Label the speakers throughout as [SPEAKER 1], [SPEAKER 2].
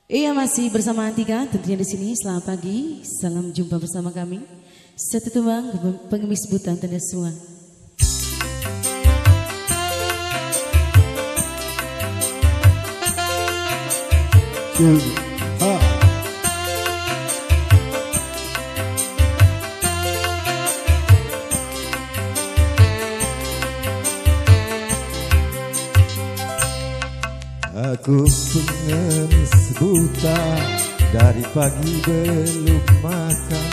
[SPEAKER 1] Iya, masih bersama Antika tentunya di sini. Selamat pagi, salam jumpa bersama kami. Satu tumbang pengemis buta tanda suara.
[SPEAKER 2] Aku pengemis buta, dari pagi belum makan.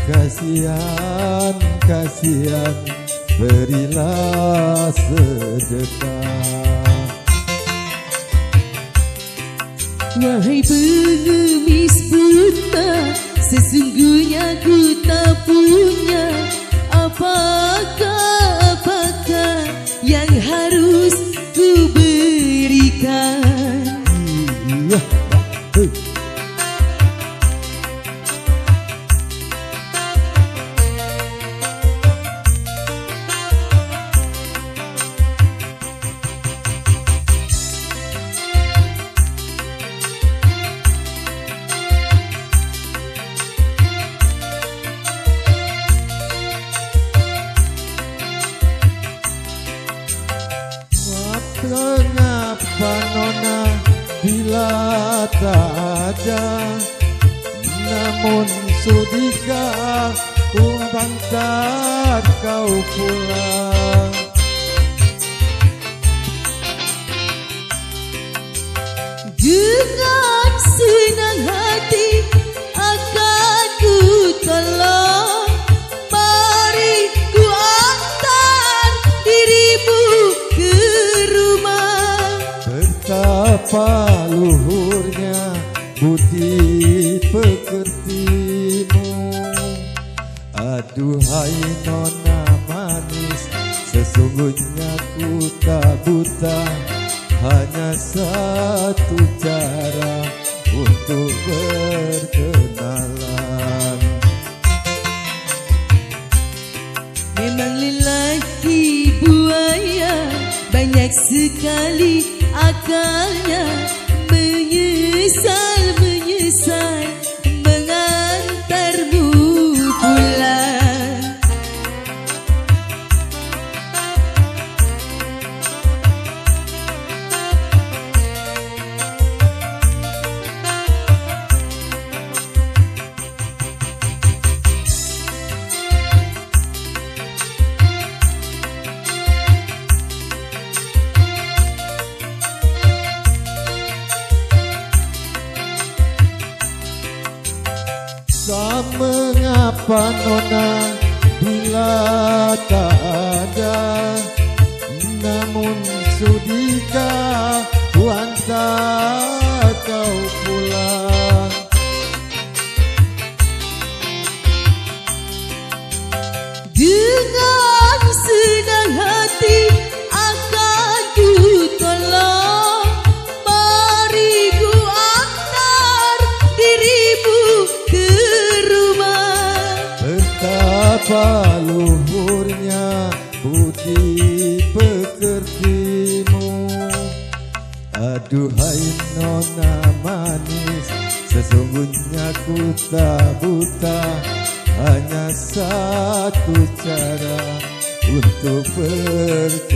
[SPEAKER 2] Kasihan, kasihan, berilah sedekah.
[SPEAKER 1] Wahai pengemis buta, sesungguhnya ku tak punya apakah yang harus ku berikan.
[SPEAKER 2] Iya, mengapa nona bila tak ada, namun sudikah ku bangkat kau pulang.
[SPEAKER 1] Dengan senang hati akan ku tolong, mari ku antar dirimu ke rumah.
[SPEAKER 2] Betapa luhurnya budi pekertimu, aduhai nona manis, sesungguhnya ku tak buta. Hanya satu cara untuk berkenalan.
[SPEAKER 1] Memang lelaki buaya banyak sekali akalnya, menyesal mengantarmu pulang.
[SPEAKER 2] Mengapa nona bila tak ada, namun sudikah ku antar kau pulang.
[SPEAKER 1] Dengan senang hati akan ku tolong, mari ku antar dirimu ke rumah.
[SPEAKER 2] Betapa luhurnya budi pekertimu, aduhai nona manis, sesungguhnya ku tak buta. Hanya satu cara untuk berkenalan.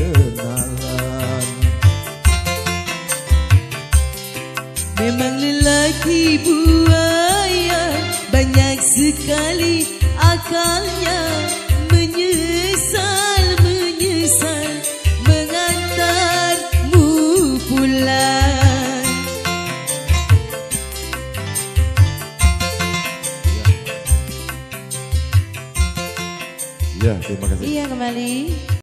[SPEAKER 1] Memang lelaki buaya banyak sekali akalnya, menyesal mengantarmu pulang.
[SPEAKER 2] Ya, terima kasih.
[SPEAKER 1] Iya, kembali.